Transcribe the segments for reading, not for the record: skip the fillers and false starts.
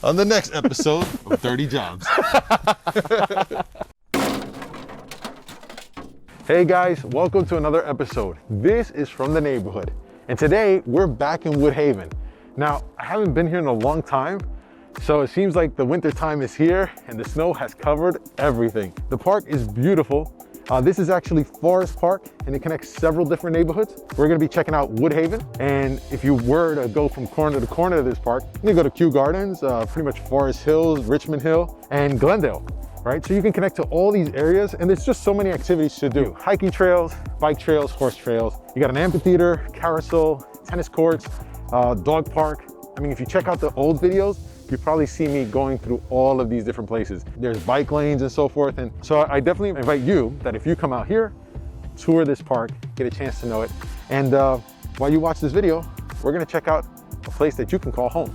on the next episode of 30 Jobs. Hey guys, welcome to another episode. This is From the Neighborhood, and today we're back in Woodhaven. Now, I haven't been here in a long time, so it seems like the winter time is here and the snow has covered everything. The park is beautiful. This is actually Forest Park, and it connects several different neighborhoods. We're gonna be checking out Woodhaven, and if you were to go from corner to corner of this park, you can go to Kew Gardens, pretty much Forest Hills, Richmond Hill, and Glendale, right? So you can connect to all these areas, and there's just so many activities to do. Hiking trails, bike trails, horse trails. You got an amphitheater, carousel, tennis courts, dog park. I mean, if you check out the old videos, you probably see me going through all of these different places. There's bike lanes and so forth. And so I definitely invite you that if you come out here, tour this park, get a chance to know it. And while you watch this video, we're gonna check out a place that you can call home.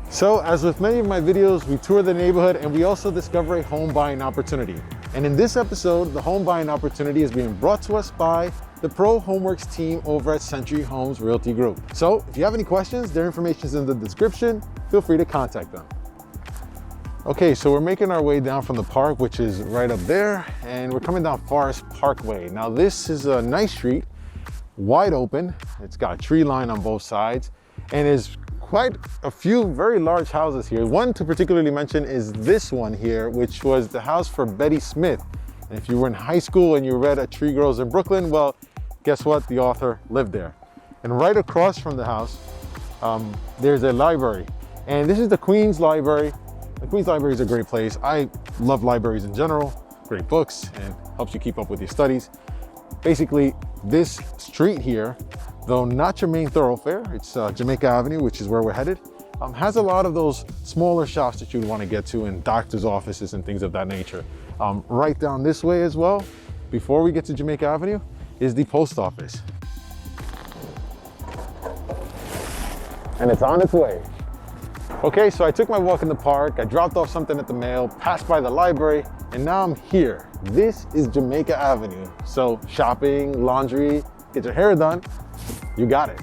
So as with many of my videos, we tour the neighborhood and we also discover a home buying opportunity. And in this episode, the home buying opportunity is being brought to us by the Pro Homeworks team over at Century Homes Realty Group. So if you have any questions, their information is in the description. Feel free to contact them. Okay, so we're making our way down from the park, which is right up there, and we're coming down Forest Parkway. Now this is a nice street, wide open. It's got a tree line on both sides, and is quite a few very large houses here. One to particularly mention is this one here, which was the house for Betty Smith. And if you were in high school and you read A Tree Grows in Brooklyn, well, guess what? The author lived there. And right across from the house, there's a library. And this is the Queens Library. The Queens Library is a great place. I love libraries in general, great books, and helps you keep up with your studies. Basically, this street here, though not your main thoroughfare, it's Jamaica Avenue, which is where we're headed, has a lot of those smaller shops that you'd want to get to, and doctor's offices and things of that nature. Right down this way as well, before we get to Jamaica Avenue, is the post office. And it's on its way. Okay, so I took my walk in the park, I dropped off something at the mail, passed by the library, and now I'm here. This is Jamaica Avenue. So shopping, laundry, get your hair done, you got it.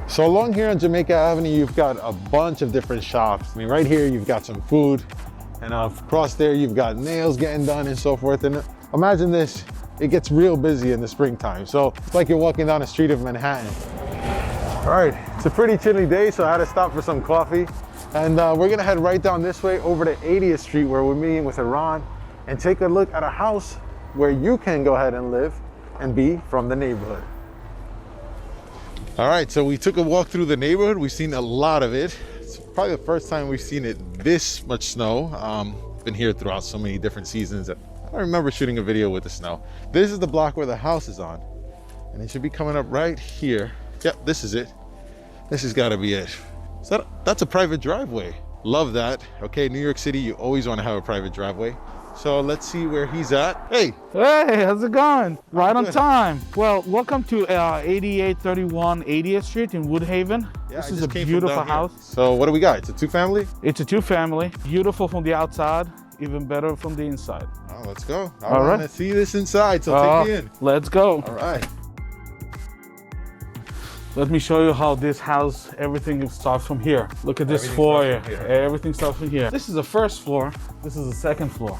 So along here on Jamaica Avenue, you've got a bunch of different shops. I mean, right here, you've got some food, and across there, you've got nails getting done and so forth. And imagine this, it gets real busy in the springtime. So it's like you're walking down the street of Manhattan. All right, it's a pretty chilly day, so I had to stop for some coffee. And we're gonna head right down this way over to 80th Street, where we're meeting with Iran, and take a look at a house where you can go ahead and live and be from the neighborhood. All right, so we took a walk through the neighborhood. We've seen a lot of it. It's probably the first time we've seen it this much snow. Been here throughout so many different seasons. I don't remember shooting a video with the snow. This is the block where the house is on, and it should be coming up right here. Yep, this is it. This has gotta be it. So that's a private driveway. Love that. Okay, New York City, you always wanna have a private driveway. So let's see where he's at. Hey. Hey, how's it going? Right on time. Well, welcome to 8831 80th Street in Woodhaven. Yeah, this is a beautiful house. So what do we got? It's a two-family? It's a two-family. Beautiful from the outside, even better from the inside. Oh, let's go. All right. Let's see this inside, so take me in. Let's go. All right. Let me show you how this house, everything starts from here. Look at this foyer. Everything starts from here. This is the first floor. This is the second floor.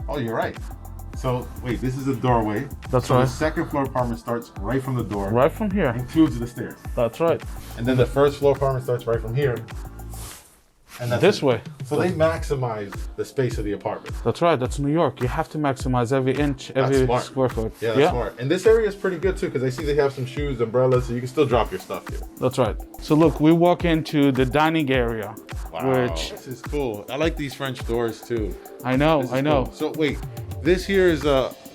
Oh, you're right. So wait, this is a doorway. That's so right. The second floor apartment starts right from the door. Right from here. Includes the stairs. That's right. And then the first floor apartment starts right from here. And that's this way. So they maximize the space of the apartment. That's right. That's New York. You have to maximize every inch, every square foot. Yeah, that's smart. And this area is pretty good too, because I see they have some shoes, umbrellas, so you can still drop your stuff here. That's right. So look, we walk into the dining area. Wow, this is cool. I like these French doors too. I know, I know. Cool. So wait, this here is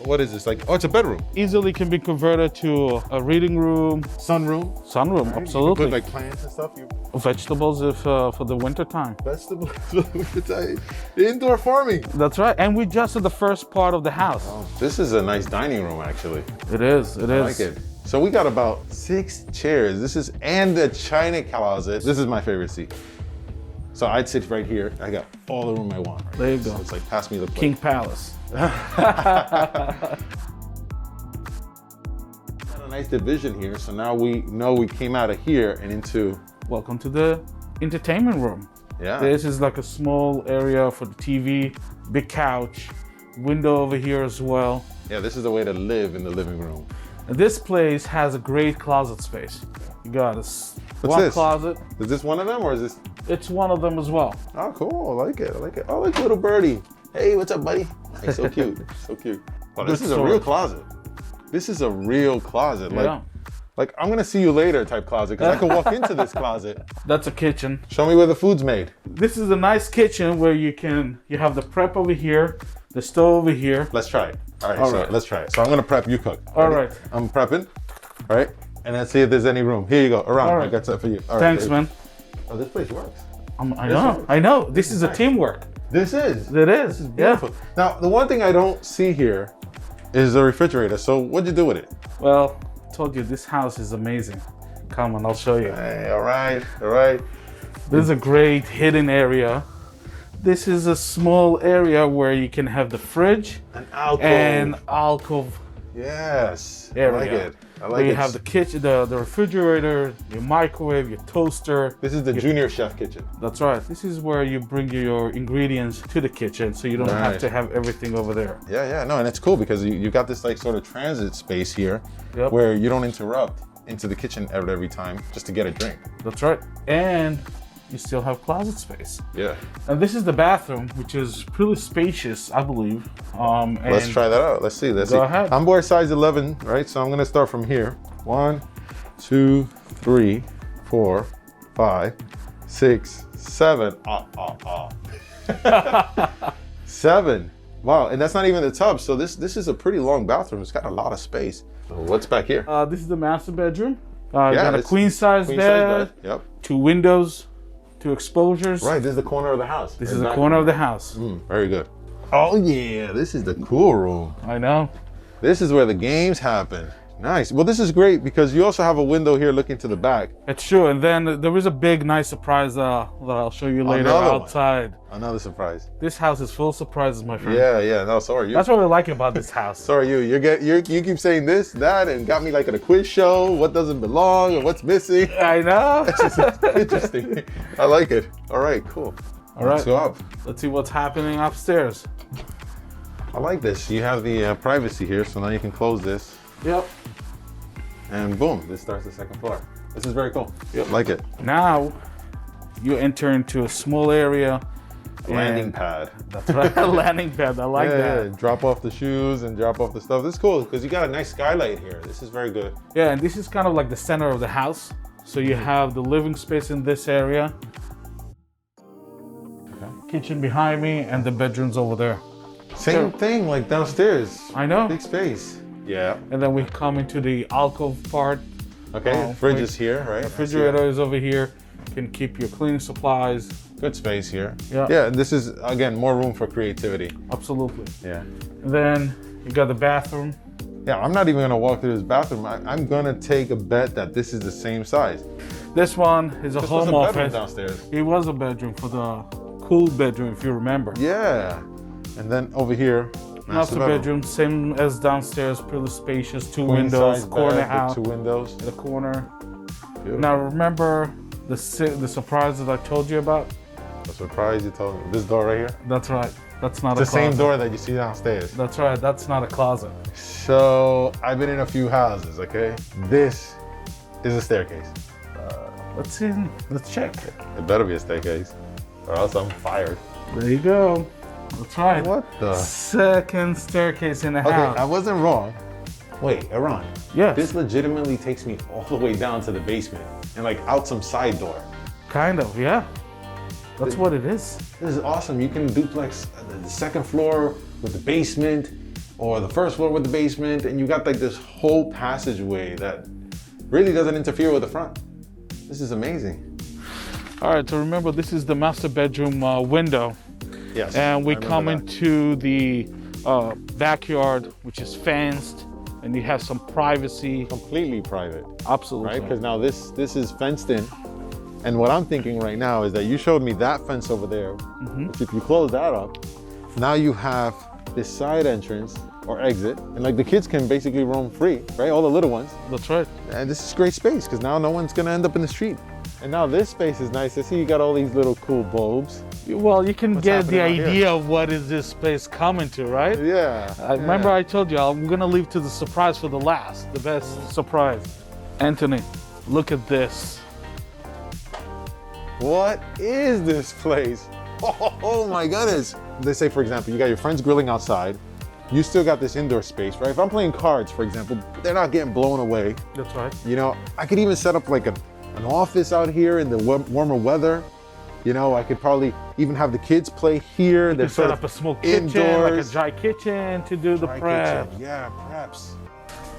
what is this? Like, oh, it's a bedroom. Easily can be converted to a reading room. Sunroom. Sunroom, right? Absolutely. You can put like plants and stuff. Vegetables if for the winter time. Vegetables for the winter time. Indoor farming. That's right. And we just at the first part of the house. Oh, this is a nice dining room, actually. It is. It is. I like it. So we got about 6 chairs. This is, and the china closet. This is my favorite seat. So I'd sit right here. I got all the room I want. Right there you so go. It's like, pass me the plate. King Palace. Got a nice division here. So now we know we came out of here and into. Welcome to the entertainment room. Yeah. This is like a small area for the TV, big couch, window over here as well. Yeah, this is the way to live in the living room. And this place has a great closet space. You got one this? closet. Is this one of them or is this? It's one of them as well. Oh, cool. I like it. I like it. Oh, look, little birdie. Hey, what's up, buddy? He's so cute. So cute. Oh, this is a real closet. This is a real closet. Yeah. Like I'm gonna see you later type closet because I can walk into this closet. That's a kitchen. Show me where the food's made. This is a nice kitchen where you have the prep over here, the stove over here. Let's try it. All right, let's try it. So I'm gonna prep, you cook. All right. I'm prepping. All right. And let's see if there's any room. Here you go. Around. All right. I got something for you. All Thanks, right, man. Oh, this place works. I know. This is a teamwork. This is. It is. Beautiful. Now, the one thing I don't see here is the refrigerator. So what'd you do with it? Well, I told you this house is amazing. Come on, I'll show you. Hey, all right, all right. This is a great hidden area. This is a small area where you can have the fridge An alcove. and alcove Yes. area. I like it. I like where it. you have the kitchen, the refrigerator, your microwave, your toaster. This is the junior chef kitchen. That's right. This is where you bring your ingredients to the kitchen, so you don't have to have everything over there. Yeah, no, and it's cool because you got this like sort of transit space here Yep. where you don't interrupt into the kitchen every time just to get a drink. That's right. And you still have closet space. Yeah. And this is the bathroom, which is pretty spacious, I believe. And Let's try that out. Let's see. Go ahead. I'm boy size 11, right? So I'm gonna start from here. 1, 2, 3, 4, 5, 6, 7. 7. Wow, and that's not even the tub. So this is a pretty long bathroom. It's got a lot of space. So what's back here? This is the master bedroom. You got a queen size bed. Yep. 2 windows, 2 exposures. Right, this is the corner of the house. This is the corner of the house. Very good. Oh yeah, this is the cool room. I know. This is where the games happen. Nice. Well, this is great because you also have a window here looking to the back. It's true. And then there is a big, nice surprise that I'll show you later outside. Another surprise. This house is full of surprises, my friend. Yeah. No, so are you. That's what we like about this house. So are you. You keep saying this, that, and got me like at a quiz show. What doesn't belong and what's missing. I know. It's just interesting. I like it. All right, cool. All right. Let's go up. Let's see what's happening upstairs. I like this. You have the privacy here, so now you can close this. Yep. And boom, this starts the second floor. This is very cool. Yep. Like it. Now you enter into a small area. Landing pad. That's right, a landing pad. I like that. Yeah, drop off the shoes and drop off the stuff. This is cool because you got a nice skylight here. This is very good. Yeah, and this is kind of like the center of the house. So you have the living space in this area. Kitchen behind me and the bedrooms over there. Same thing like downstairs. I know. Big space. Yeah. And then we come into the alcove part. Okay, fridge is here, right? Refrigerator is over here. You can keep your cleaning supplies. Good space here. Yeah. Yeah, and this is, again, more room for creativity. Absolutely. Yeah. And then you got the bathroom. Yeah, I'm not even gonna walk through this bathroom. I'm gonna take a bet that this is the same size. This one is a home office. Downstairs. It was a bedroom for the cool bedroom, if you remember. Yeah. And then over here, Master bedroom, same as downstairs, pretty spacious, 2 windows, corner house. 2 windows. In the corner. Beautiful. Now remember the surprise that I told you about? A surprise you told me. This door right here? That's right. That's not It's a the closet. same door that you see downstairs. That's right. That's not a closet. So I've been in a few houses, okay? This is a staircase. Let's see. Let's check. It better be a staircase or else I'm fired. There you go. That's right. What the? Second staircase in the Okay, house. I wasn't wrong. Wait, Aaron. Yes. This legitimately takes me all the way down to the basement and like out some side door. Kind of, yeah. That's what it is. This is awesome. You can duplex the second floor with the basement or the first floor with the basement, and you got like this whole passageway that really doesn't interfere with the front. This is amazing. All right, so remember this is the master bedroom window. Yes. And we I remember come that. into the backyard, which is fenced, and you have some privacy. Completely private, Absolutely. right? Because now this is fenced in. And what I'm thinking right now is that you showed me that fence over there. Which if you close that up, now you have this side entrance or exit. And like the kids can basically roam free, right? All the little ones. That's right. And this is great space because now no one's gonna end up in the street. And now this space is nice. I see you got all these little cool bulbs. Well, you can get the happening out idea of what is this space coming to, right? Yeah. Remember I told you I'm gonna leave to the surprise for the last, the best surprise. Anthony, look at this. What is this place? Oh my goodness. They say, for example, you got your friends grilling outside. You still got this indoor space, right? If I'm playing cards, for example, they're not getting blown away. That's right. You know, I could even set up like an office out here in the warmer weather. You know, I could probably even have the kids play here. You can set up a small kitchen, like a dry kitchen to do the prep. Yeah, preps.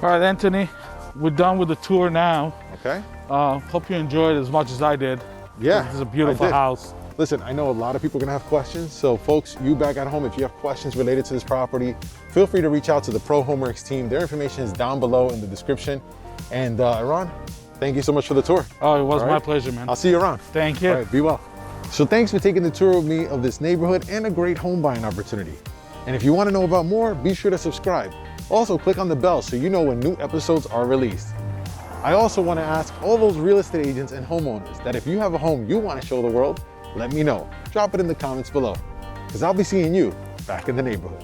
All right, Anthony, we're done with the tour now. Okay. Hope you enjoyed it as much as I did. Yeah, This is a beautiful house. Listen, I know a lot of people are gonna have questions. So folks, you back at home, if you have questions related to this property, feel free to reach out to the Pro Homeworks team. Their information is down below in the description. And Ron, thank you so much for the tour. Oh, it was All my right. pleasure, man. I'll see you around. Thank you. All right, be well. So thanks for taking the tour with me of this neighborhood and a great home buying opportunity. And if you want to know about more, be sure to subscribe. Also click on the bell so you know when new episodes are released. I also want to ask all those real estate agents and homeowners that if you have a home you want to show the world, let me know. Drop it in the comments below, because I'll be seeing you back in the neighborhood.